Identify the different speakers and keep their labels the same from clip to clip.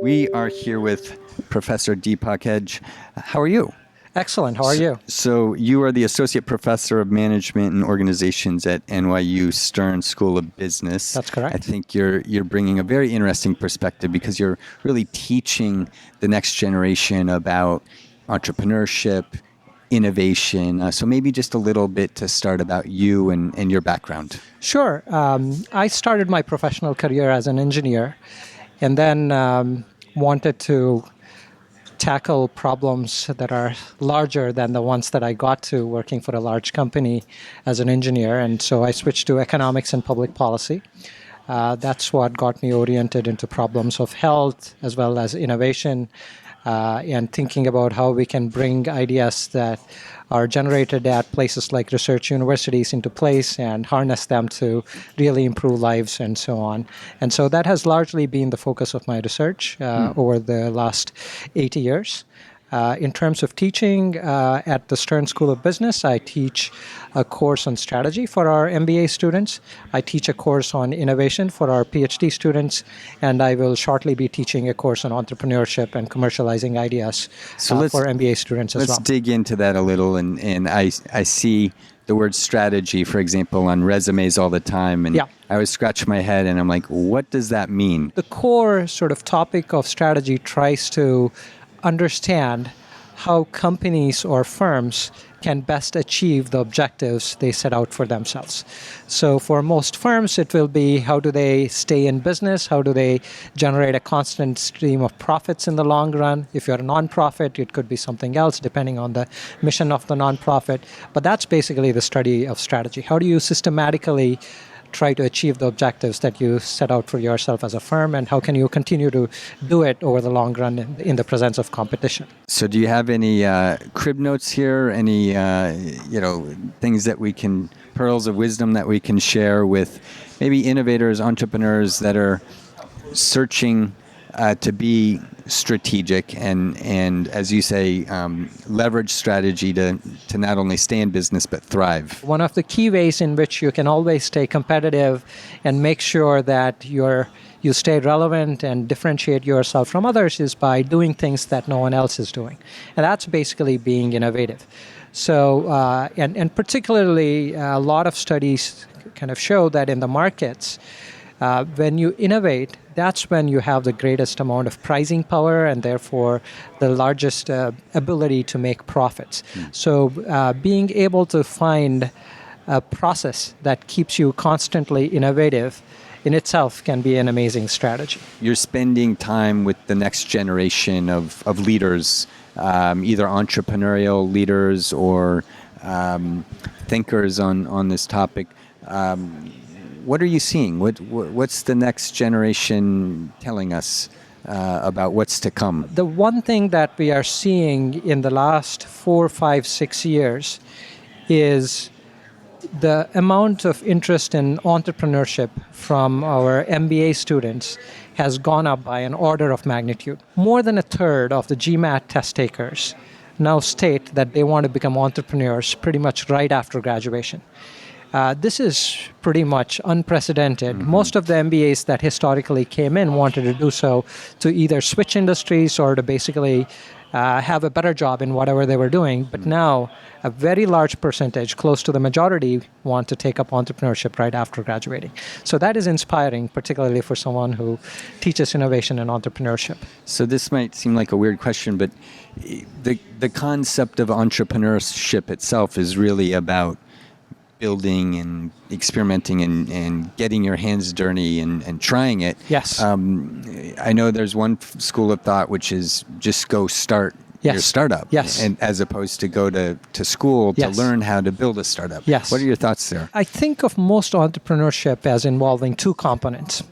Speaker 1: We are here with Professor Deepak Hegde. How are you?
Speaker 2: Excellent. How are you?
Speaker 1: So you are the Associate Professor of Management and Organizations at NYU Stern School of Business.
Speaker 2: That's correct.
Speaker 1: I think you're bringing a very interesting perspective because you're really teaching the next generation about entrepreneurship, innovation. So maybe just a little bit to start about you and your background.
Speaker 2: Sure. I started my professional career as an engineer and then wanted to tackle problems that are larger than the ones that I got to working for a large company as an engineer. And so I switched to economics and public policy. That's what got me oriented into problems of health as well as innovation and thinking about how we can bring ideas that are generated at places like research universities into place and harness them to really improve lives and so on. And so that has largely been the focus of my research over the last 80 years. In terms of teaching at the Stern School of Business, I teach a course on strategy for our MBA students. I teach a course on innovation for our PhD students, and I will shortly be teaching a course on entrepreneurship and commercializing ideas for MBA students as well.
Speaker 1: Let's dig into that a little, and I see the word strategy, for example, on resumes all the time, and I always scratch my head, and I'm like, what does that mean?
Speaker 2: The core sort of topic of strategy tries to understand how companies or firms can best achieve the objectives they set out for themselves. So for most firms, it will be how do they stay in business? How do they generate a constant stream of profits in the long run? If you're a nonprofit, it could be something else depending on the mission of the nonprofit. But that's basically the study of strategy. How do you systematically try to achieve the objectives that you set out for yourself as a firm, and how can you continue to do it over the long run in the presence of competition?
Speaker 1: So do you have any crib notes here, any things that we can, pearls of wisdom that we can share with maybe innovators, entrepreneurs that are searching to be strategic and as you say, leverage strategy to not only stay in business but thrive?
Speaker 2: One of the key ways in which you can always stay competitive and make sure that you stay relevant and differentiate yourself from others is by doing things that no one else is doing. And that's basically being innovative. So, and particularly a lot of studies kind of show that in the markets, when you innovate, that's when you have the greatest amount of pricing power and therefore the largest ability to make profits. So being able to find a process that keeps you constantly innovative in itself can be an amazing strategy.
Speaker 1: You're spending time with the next generation of leaders, either entrepreneurial leaders or thinkers on this topic. What are you seeing? What's the next generation telling us about what's to come?
Speaker 2: The one thing that we are seeing in the last 4, 5, 6 years is the amount of interest in entrepreneurship from our MBA students has gone up by an order of magnitude. More than a third of the GMAT test takers now state that they want to become entrepreneurs pretty much right after graduation. This is pretty much unprecedented. Most of the MBAs that historically came in wanted to do so to either switch industries or to basically have a better job in whatever they were doing. But now a very large percentage, close to the majority, want to take up entrepreneurship right after graduating. So that is inspiring, particularly for someone who teaches innovation and entrepreneurship.
Speaker 1: So this might seem like a weird question, but the concept of entrepreneurship itself is really about building and experimenting and getting your hands dirty and trying it.
Speaker 2: Yes.
Speaker 1: I know there's one school of thought which is just go start your startup.
Speaker 2: Yes.
Speaker 1: And as opposed to go to school to learn how to build a startup.
Speaker 2: Yes.
Speaker 1: What are your thoughts there?
Speaker 2: I think of most entrepreneurship as involving two components.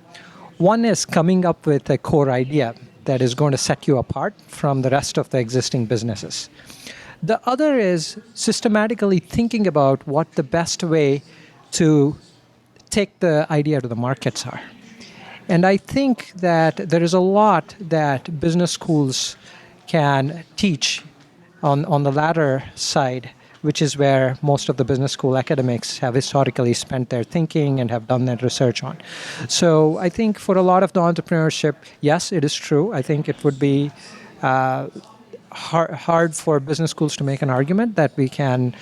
Speaker 2: One is coming up with a core idea that is going to set you apart from the rest of the existing businesses. The other is systematically thinking about what the best way to take the idea to the markets are. And I think that there is a lot that business schools can teach on the latter side which is where most of the business school academics have historically spent their thinking and have done their research on. So I think for a lot of the entrepreneurship, yes, it is true. I think it would be hard for business schools to make an argument that we can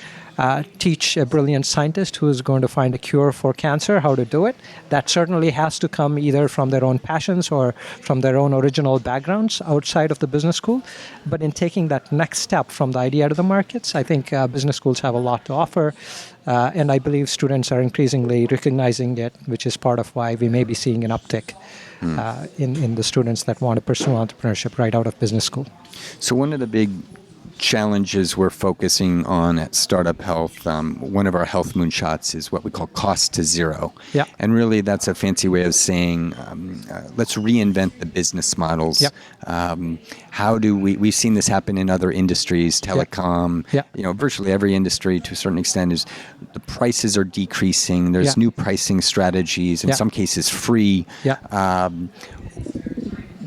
Speaker 2: teach a brilliant scientist who is going to find a cure for cancer how to do it. That certainly has to come either from their own passions or from their own original backgrounds outside of the business school. But in taking that next step from the idea to the markets, I think business schools have a lot to offer. And I believe students are increasingly recognizing it, which is part of why we may be seeing an uptick in the students that want to pursue entrepreneurship right out of business school.
Speaker 1: So one of the big challenges we're focusing on at Startup Health, one of our health moonshots is what we call cost to zero.
Speaker 2: Yeah.
Speaker 1: And really that's a fancy way of saying, let's reinvent the business models.
Speaker 2: Yep.
Speaker 1: How do we've seen this happen in other industries, telecom, virtually every industry to a certain extent is the prices are decreasing. There's new pricing strategies, in some cases free.
Speaker 2: Yeah.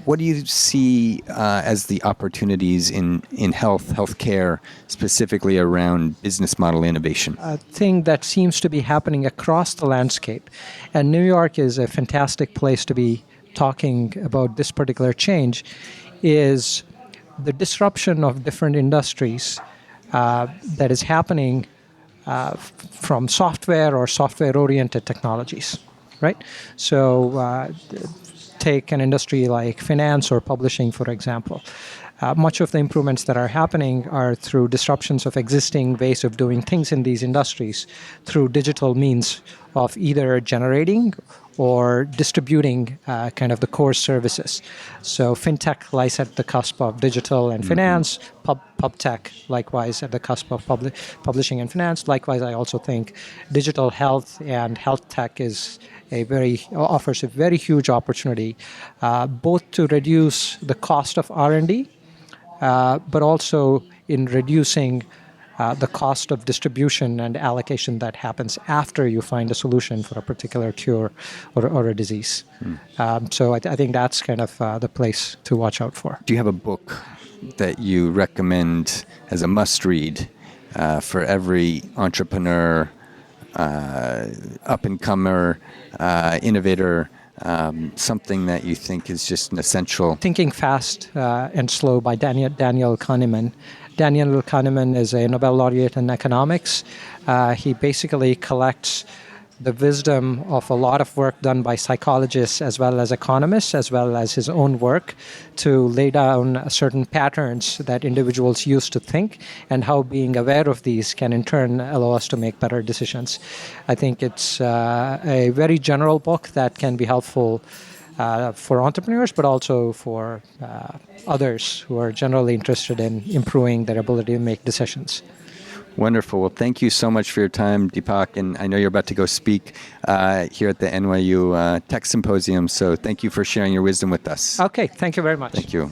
Speaker 1: What do you see as the opportunities in healthcare, specifically around business model innovation?
Speaker 2: A thing that seems to be happening across the landscape, and New York is a fantastic place to be talking about this particular change, is the disruption of different industries that is happening from software or software-oriented technologies, right? So take an industry like finance or publishing, for example. Much of the improvements that are happening are through disruptions of existing ways of doing things in these industries through digital means of either generating or distributing kind of the core services. So fintech lies at the cusp of digital and finance, pubtech likewise at the cusp of publishing and finance. Likewise, I also think digital health and health tech offers a very huge opportunity, both to reduce the cost of R&D, but also in reducing the cost of distribution and allocation that happens after you find a solution for a particular cure or a disease. So I think that's kind of the place to watch out for.
Speaker 1: Do you have a book that you recommend as a must-read for every entrepreneur, up-and-comer, innovator, something that you think is just an essential?
Speaker 2: Thinking Fast and Slow by Daniel Kahneman. Daniel Kahneman is a Nobel laureate in economics. He basically collects the wisdom of a lot of work done by psychologists as well as economists, as well as his own work, to lay down certain patterns that individuals use to think and how being aware of these can in turn allow us to make better decisions. I think it's a very general book that can be helpful for entrepreneurs, but also for others who are generally interested in improving their ability to make decisions.
Speaker 1: Wonderful. Well, thank you so much for your time, Deepak. And I know you're about to go speak here at the NYU Tech Symposium. So thank you for sharing your wisdom with us.
Speaker 2: Okay. Thank you very much.
Speaker 1: Thank you.